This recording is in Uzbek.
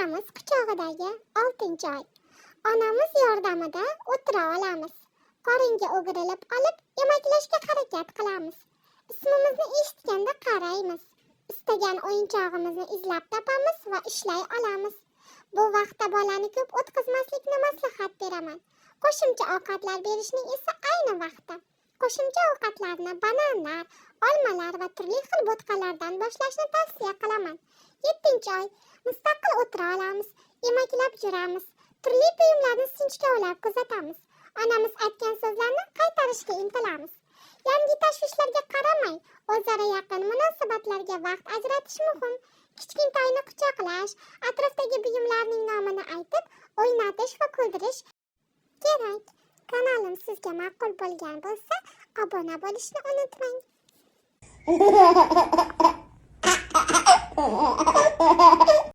Onamiz quchog'idagi 6-oy. Onamiz yordamida o'tira olamiz. Qoringa o'girilib olib, emaklashga harakat qilamiz. Ismimizni eshitganda qaraymiz. Istagan o'yinchog'imizni izlab topamiz va ishlay olamiz. Bu vaqtda bolani ko'p o'tkazmaslikni maslahat beraman. Qo'shimcha ovqatlar berishning esa ayni vaqti. Qo'shimcha ovqatlarni bananlar, olmalar va turli xil bo'tqalardan boshlashni tavsiya qilaman. 7-oy. Mustaqil o'tira olamiz, emaklab yuramiz, turli buyumlarni sinchkovlab kuzatamiz. Onamiz aytgan so'zlarni qaytarishga intilamiz. Yangi tashvishlarga qaramay, o'zaro yaqin munosabatlarga vaqt ajratish muhim. Kichkintoyni quchoqlash, atrofdagi buyumlarning nomini aytib, o'ynatish va kuldirish kerak. Kanalim sizga ma'qul bo'lgan bo'lsa, obuna bo'lishni unutmang.